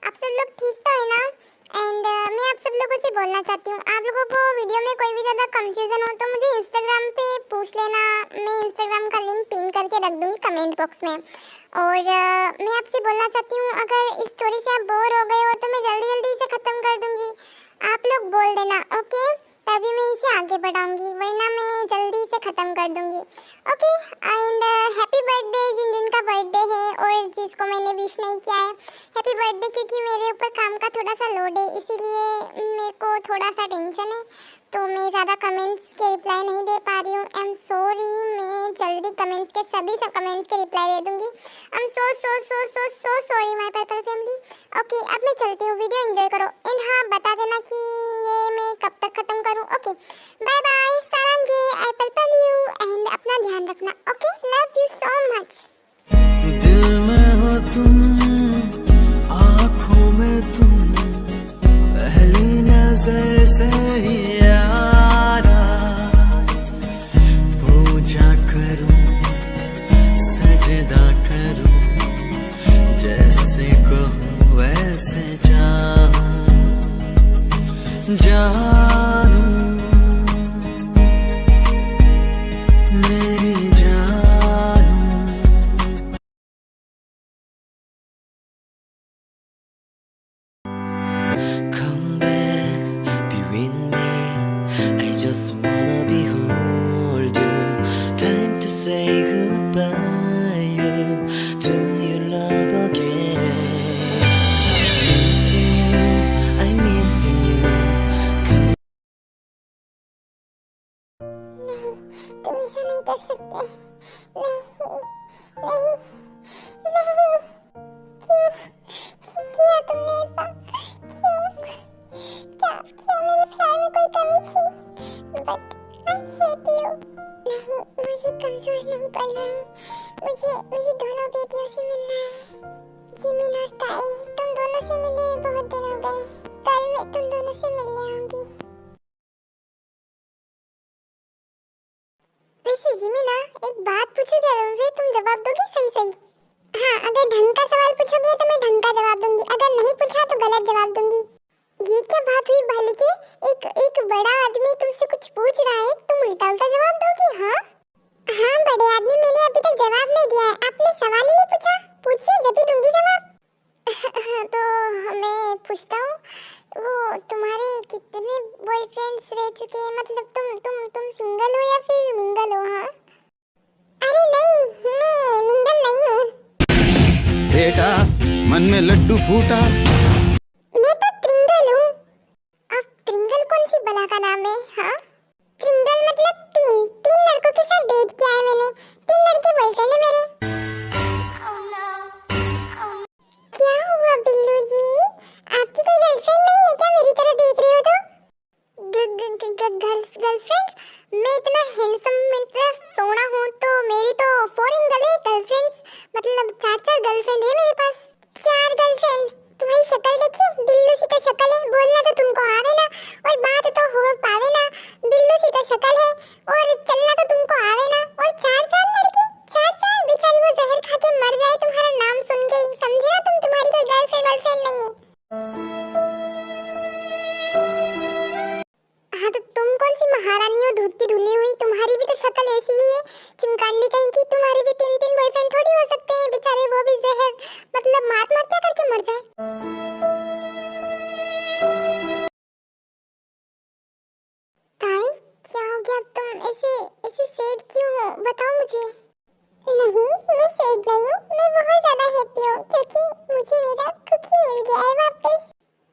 आप सब लोग ठीक तो है ना। एंड मैं आप सब लोगों से बोलना चाहती हूँ, आप लोगों को वीडियो में कोई भी ज़्यादा कंफ्यूजन हो तो मुझे इंस्टाग्राम पे पूछ लेना। मैं इंस्टाग्राम का लिंक पिन करके रख दूँगी कमेंट बॉक्स में। और मैं आपसे बोलना चाहती हूँ, अगर इस स्टोरी से आप बोर हो गए हो तो मैं जल्दी जल्दी इसे ख़त्म कर दूँगी। आप लोग बोल देना ओके, तभी मैं इसे आगे बढ़ाऊंगी, वरना मैं जल्दी इसे ख़त्म कर दूंगी। ओके। एंड हैप्पी बर्थडे जिन जिन का बर्थडे है और जिसको मैंने विश नहीं किया है, हैप्पी बर्थडे। क्योंकि मेरे ऊपर काम का थोड़ा सा लोड है, इसीलिए मेरे को थोड़ा सा टेंशन है, तो मैं ज़्यादा कमेंट्स के रिप्लाई नहीं दे पा रही हूँ। I am sorry. मैं जल्दी कमेंट्स के सभी कमेंट्स के रिप्लाई दे दूँगी। I am so sorry my purple family. Okay, अब मैं चलती हूँ, वीडियो एंजॉय करो। एंड हाँ, बता देना कि ये मैं कब तक ख़त्म करूँ। Okay, bye bye Sarangi, I purple you. And अपना ध्यान रखना। Okay, love you so much. दिल में हो तुम, आँखों में तुम, पहली नजर से ही यारा। पूजा करूं, सजदा करूं, जैसे कहूं वैसे जानू मेरी जानू। Come back, be with me. I just wanna behold you. Time to say goodbye. You to your love again. Missing you, I'm missing you. Come. नहीं, तुम ऐसा नहीं कर सकते। नहीं, नहीं, नहीं। क्यों क्यों किया तुमने ऐसा? क्यों? क्या मेरे प्यार में कोई कमी थी? But I hate you. नहीं, मुझे कमजोर नहीं बनना है। मुझे दोनों बेटियों से मिलना है। जिमिन और ताई, तुम दोनों से मिले बहुत दिन हो गए। कल मैं तुम दोनों से मिलने आऊंगी। वैसे जिमिना, एक बात पूछूं क्या तुमसे? तुम जवाब दोगी सही सही? हाँ, अगर ढंग का सवाल पूछोगे तो मैं ढंग का जवाब दूंगी, अगर नहीं पूछा तो गलत जवाब दूंगी। ये क्या बात हुई बालिके? एक बड़ा आदमी तुमसे कुछ पूछ रहा है, तुम उल्टा उल्टा जवाब दोगी? हाँ हाँ बड़े आदमी, मैंने अभी तक जवाब नहीं दिया है। आपने सवाल ही नहीं पूछा, पूछिए जब भी दूंगी जवाब। तो मैं पूछता हूँ, वो तुम्हारे कितने बॉयफ्रेंड्स रह चुके हैं? मतलब तुम सिंगल हो या फिर मिंगल हो? हाँ। अरे नहीं, मैं मिंगल नहीं हूँ। बेटा, मन में लड्डू फूटा। मैं तो त्रिंगल हूँ। अब त्रिंगल कौन सी बला का नाम है? हाँ, त्रिंगल मतलब तीन लड़कों के साथ डेट किया है मैंने। 3 लड़के बॉयफ्रेंड है मेरे। क्या हुआ बिल्लू जी? आपकी कोई गर्लफ्रेंड नहीं है क्या? मेरी तरह देख रहे हो तो? गर्लफ्रेंड? मैं इतना हैंडसम, मैं इतना सोना हूँ तो मेरी तो 4 एंगल है गर्लफ्रेंड्स। मतलब 4 गर्लफ्रेंड है मेरे पास। 4 गर्लफ्रेंड? तुम्हारी शक्ल देखिए, बिल्लू सी तो शक्ल है। बोलना तो तुमको आवे ना, और बात तो हो पावे ना। बिल्लू सी तो शक्ल है और चलना तो तुमको आवे ना। और 4 लड़की, 4 बेचारी वो जहर खा के मर जाए तुम्हारा नाम सुन के ही। समझे ना तुम? तुम्हारी कोई गर्लफ्रेंड नहीं है। हाँ, तो तुम कौन सी महारानी हो दूध की धुली हुई? तुम्हारी भी तो शक्ल ऐसी ही है, चिमकांडी कहीं की। तुम्हारे भी 3 बॉयफ्रेंड थोड़ी हो सकते हैं बेचारे, वो भी जहर मतलब मार मार करके मर जाए। ताई, क्या हो गया? तुम ऐसे ऐसे सैड क्यों हो? बताओ मुझे। नहीं, मैं सैड नहीं हूँ, मैं बहुत ज्यादा हैप्पी हूँ क्योंकि मुझे मेरा कुकी मिल गया है वापस।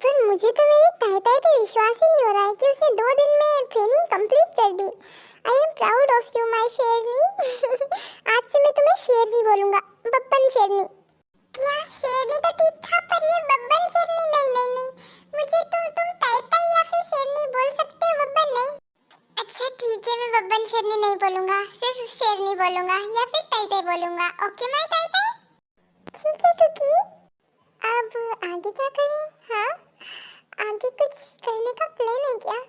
पर मुझे तो मेरे ताई पे विश्वास ही नहीं हो रहा है कि उसने 2 दिन में ट्रेनिंग कंप्लीट कर दी। I am proud of you my शेरनी। आज से मैं तुम्हें शेरनी बोलूंगा, बब्बन शेरनी। क्या? शेरनी तो ठीक था, पर ये बब्बन शेरनी? नहीं, मुझे तुम ताई या फिर शेरनी बोल सकते हो, बब्बन नहीं। अच्छा ठीक है, मैं बब्बन शेरनी नहीं बोलूंगा, सिर्फ शेरनी बोलूंगा या फिर ताई बोलूंगा। ओके माय ताई। ठीक है कुकी। अब आगे क्या करें? हाँ, आगे कुछ करने का प्लान है क्या?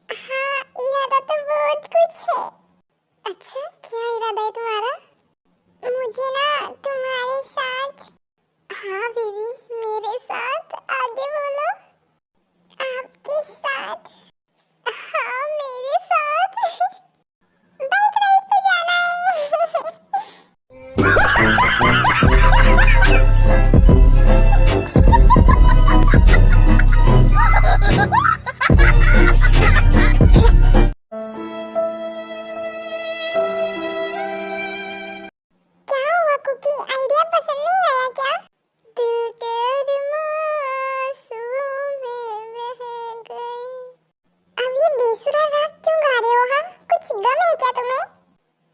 हाँ, इरादा तो बहुत कुछ है। अच्छा, क्या इरादा है तुम्हारा? मुझे ना तुम्हारे साथ। हाँ, हाँ बेबी, मेरे साथ आगे बोलो। आपके साथ। हाँ मेरे साथ। बाइक राइड पे जाना क्या हुआ कुकी, आइडिया पसंद नहीं आया क्या? दिल तेरे मासूम में बह गए। अब ये बेसुरा राग क्यों गा रहे हो? हाँ, कुछ गम है क्या तुम्हें?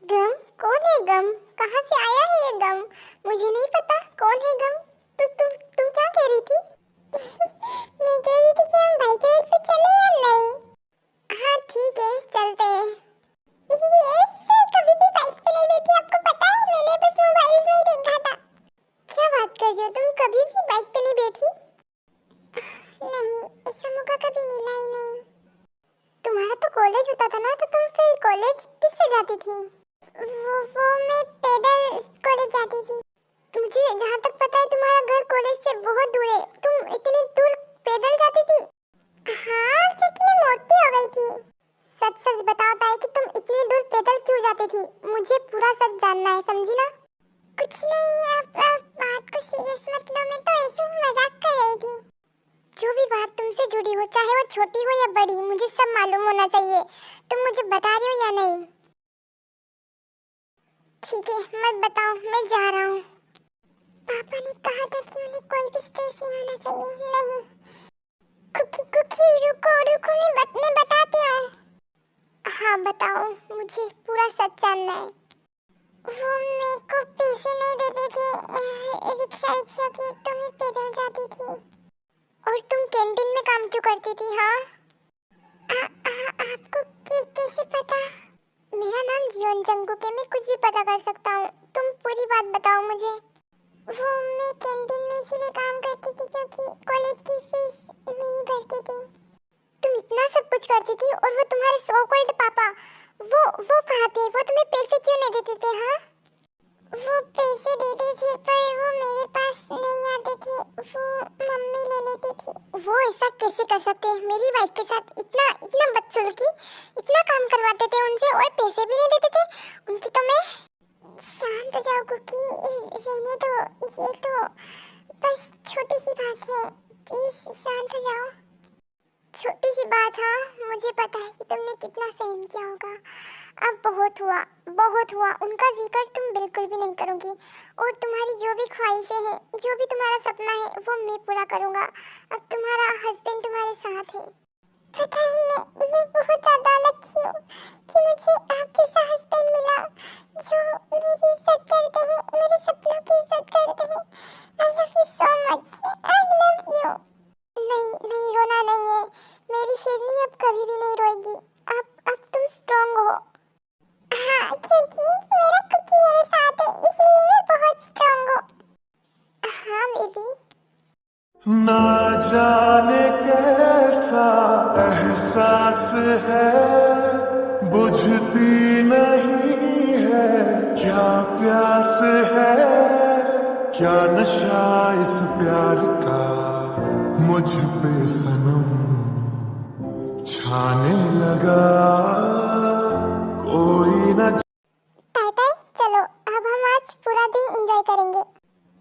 गम? कौन है गम? कहाँ से आया है ये गम? मुझे नहीं पता कौन है गम। तुम क्या कह रही थी? मैं कह रही थी कि हम बाइक राइड पे चले या नहीं? हाँ ठीक है, चलते हैं। ये कभी भी बाइक पे नहीं बैठी, आपको पता है? मैंने बस मोबाइल में ही देखा था। क्या बात कर रही हो तुम? कभी भी बाइक पे नहीं बैठी? नहीं, ऐसा मौका कभी मिला ही नहीं। तुम्हारा तो कॉलेज होता था ना, तो तुम फिर कॉलेज किससे जाती थी? वो मैं पैदल कॉलेज जाती थी। मुझे जहाँ तक पता है तुम्हारा घर कॉलेज से बहुत दूर है। तुम इतनी दूर पैदल जाती थी? हाँ, क्योंकि मैं मोटी हो गई थी। सच सच बताओ ताई कि तुम इतनी दूर पैदल क्यों जाती थी? मुझे पूरा सच जानना है, समझी ना? कुछ नहीं, आप बात को सीरियस मत लो, मैं तो ऐसे ही मजाक कर रही थी। जो भी बात तुमसे जुड़ी हो, चाहे वो छोटी हो या बड़ी, मुझे सब मालूम होना चाहिए। तुम मुझे बता रही हो या नहीं? ठीक है, मत बताओ, मैं जा रहा हूँ। पापा ने कहा था कि उन्हें कोई भी स्ट्रेस नहीं होना चाहिए। नहीं कुकी रुको, मैं बताती हूँ। हाँ बताओ, मुझे पूरा सच जानना है। वो मेरे को पैसे नहीं देते थे रिक्शा के, तो मैं पैदल जाती थी। और तुम कैंटीन में काम क्यों करती थी? हाँ, आपको कैसे पता? मेरा नाम जियोन जंगकुक है, मैं कुछ भी पता कर सकता हूँ। तुम पूरी बात बताओ मुझे। वो मैं कैंटीन में इसीलिए काम करती थी क्योंकि कॉलेज की फीस नहीं भरते थे। तुम इतना सब कुछ करती थी और वो तुम्हारे सो कॉल्ड पापा, वो कहाँ थे? वो तुम्हें पैसे क्यों नहीं देते थे? हाँ, वो पैसे देते थे पर वो मेरे पास नहीं आते थे, वो मम्मी ले लेती थी। वो ऐसा कैसे कर सकते हैं? मेरी वाइफ के साथ इतना बदसलूकी, इतना काम करवाते थे उनसे और पैसे भी नहीं देते थे उनकी। तो मैं शांत हो जाओ कुकी, रहने दो, ये तो बस छोटी सी बात है, प्लीज शांत हो जाओ। छोटी सी बात? हाँ, मुझे पता है कि तुमने कितना सहन किया होगा। अब बहुत हुआ। उनका जिक्र तुम बिल्कुल भी नहीं करोगी और तुम्हारी जो भी ख्वाहिशें हैं, जो भी तुम्हारा सपना है, वो मैं पूरा करूँगा। अब तुम्हारा हस्बैंड तुम्हारे साथ है। पता है, मैं बहुत ज़्यादा लकी हूँ कि मुझे आप जैसा हस्बैंड मिला जो मेरी इज्जत करते हैं, मेरे सपनों की इज्जत करते हैं। I love you so much, I love you. नहीं रोना नहीं है मेरी शेरनी, अब कभी भी नहीं रोएगी। अब तुम स्ट्रांग हो। हाँ, क्योंकि मेरा कुकी मेरे साथ है, इसलिए मैं बहुत स्ट्रांग हूँ। हाँ बेबी। ना जाने कैसा एहसास है, बुझती नहीं है क्या प्यास है, क्या नशा इस प्यार का मुझ पे सनम छाने लगा कोई न। ताई चलो, अब हम आज पूरा दिन एंजॉय करेंगे।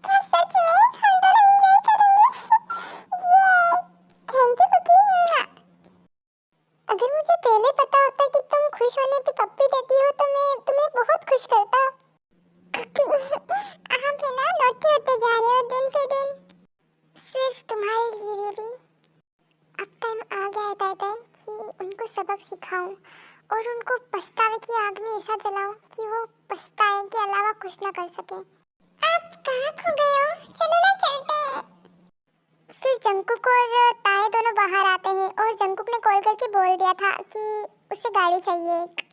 क्या सच में? हम दोनों एंजॉय करेंगे? ये थैंक यू कुकी। अगर मुझे पहले पता होता कि तुम खुश होने पे पप्पी देती हो तो मैं तुम्हें बहुत खुश करता। कुकी आप है ना नोटी होते जा रहे हो दिन पे दिन, सिर्फ तुम्हारे लिए भी। अब टाइम आ गया है ताई कि उनको सबक सिखाऊं और उनको पछतावे की आग में ऐसा जलाऊं कि वो पछताए के अलावा कुछ ना कर सके। आप कहाँ खो गए हो? चलो ना चलते हैं। फिर जंकुक और ताए दोनों बाहर आते हैं और जंकुक ने कॉल करके बोल दिया था कि उसे गाड़ी चाहिए एक,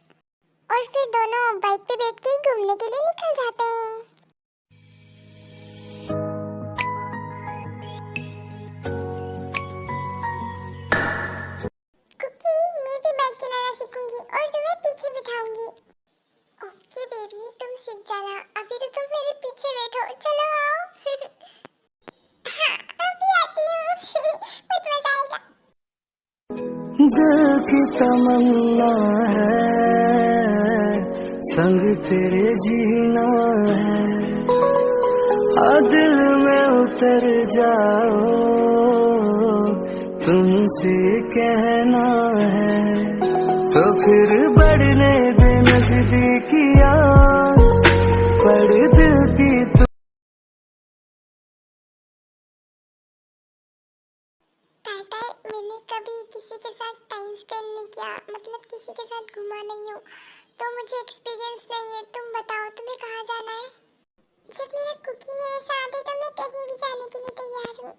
और फिर दोनों बाइक पे बैठ के घूमने के लिए निकल जाते हैं। कुकी, मैं भी बाइक चलाना सीखूंगी और तुम्हें पीछे बिठाऊंगी। ओके बेबी, तुम सीख जाना, अभी तो तुम मेरे पीछे बैठो। चलो आओ। बहुत मजा आएगा। दिल की तमन्ना है संग तेरे जीना है, हाँ दिल में उतर जाओ तुमसे कहना है, तो फिर बढ़ने दे नजदीकियां पर दिल की ताई मैंने कभी किसी के साथ टाइम स्पेंड नहीं किया, मतलब किसी के साथ घुमा नहीं हूँ, तो मुझे एक्सपीरियंस नहीं है। तुम बताओ तुम्हें कहाँ जाना है? जब मेरा कुकी मेरे साथ है तो मैं कहीं भी जाने के लिए तैयार हूँ।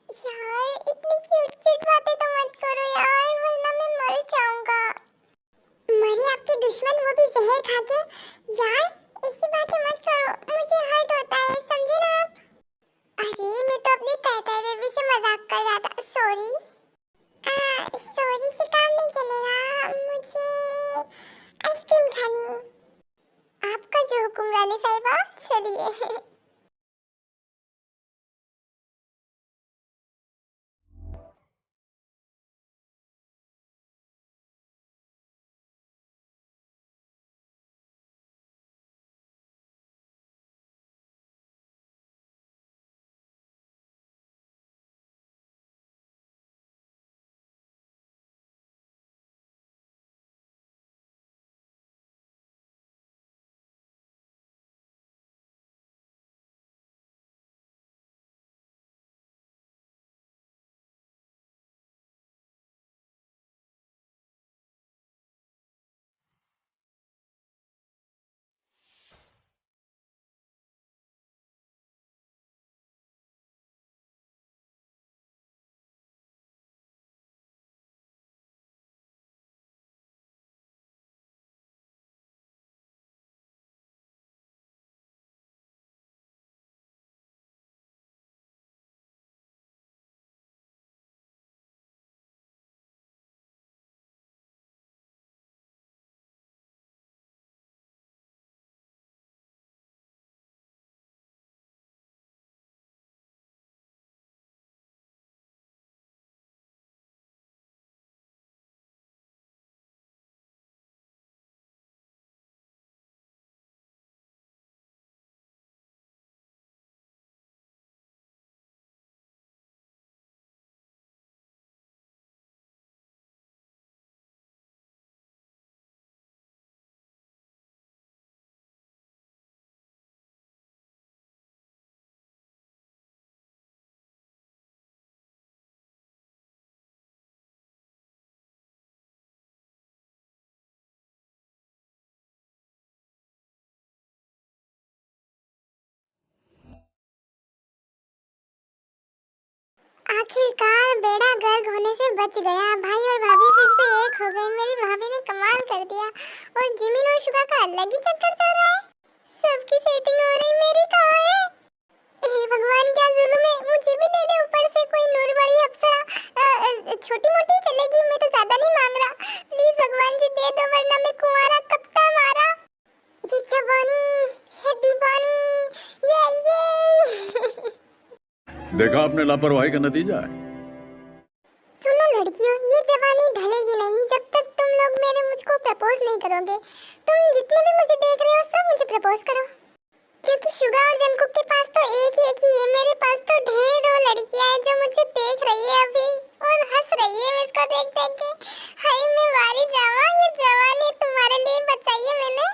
यार इतनी क्यूट क्यूट बातें तो मत करो यार, वरना मैं मर जाऊंगा। मरे आपके दुश्मन, वो भी जहर खा के। यार ऐसी बातें मत करो, मुझे हर्ट होता है, समझे ना आप? अरे मैं तो अपनी ताई बेबी से मजाक कर रहा था, सॉरी। सॉरी से काम नहीं चलेगा, मुझे आइसक्रीम खानी है। आपका जो हुक्म रानी साहिबा, चलिए। आखिरकार बेड़ा गर्क होने से बच गया। भाई और भाभी फिर से एक हो गए। मेरी भाभी ने कमाल कर दिया। और जिमिन और शुगा का अलग ही चक्कर चल रहा है। सबकी सेटिंग हो रही, मेरी कहाँ है? हे भगवान, क्या जुल्म है। मुझे भी दे दे ऊपर से कोई नूर वाली अप्सरा। छोटी मोटी चलेगी, मैं तो ज्यादा नहीं मांग रहा। प्लीज भगवान जी दे दो, वरना मैं कुंवारा कब तक मारा। ये जवानी है दीवानी, ये देखा आपने लापरवाही का नतीजा है। सुनो लड़कियों, ये जवानी ढलेगी नहीं जब तक तुम लोग मुझको प्रपोज नहीं करोगे। तुम जितने भी मुझे देख रहे हो सब मुझे प्रपोज करो, क्योंकि शुगा और जंगकुक के पास तो एक ही है। मेरे पास तो ढेरों लड़कियां हैं जो मुझे देख रही है अभी और हंस रही है मुझको देख देख के। हाय मैं वारी जावा, ये जवानी तुम्हारे लिए बचाई है मैंने।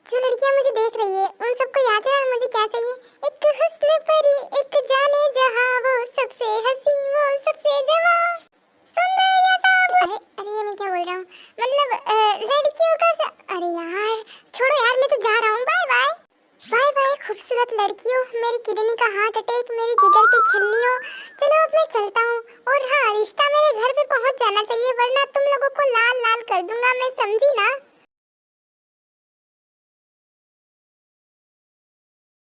जो लड़कियां मुझे देख रही है उन सबको याद है मुझे क्या चाहिए? एक हुस्न परी, एक जाने जहां, वो सबसे हंसी, वो सबसे जवां, सुंदर या साबुन। अरे ये मैं क्या बोल रहा हूँ, मतलब लड़कियों का अरे यार छोड़ो यार, मैं तो जा रहा हूँ। बाय बाय बाय बाय खूबसूरत लड़कियों, मेरी किडनी का हार्ट अटैक, मेरी जिगर की छल्लियों। चलो अब मैं चलता हूँ। और हाँ, रिश्ता मेरे घर पे पहुँच जाना चाहिए, वरना तुम लोगों को लाल लाल कर दूंगा मैं, समझी ना?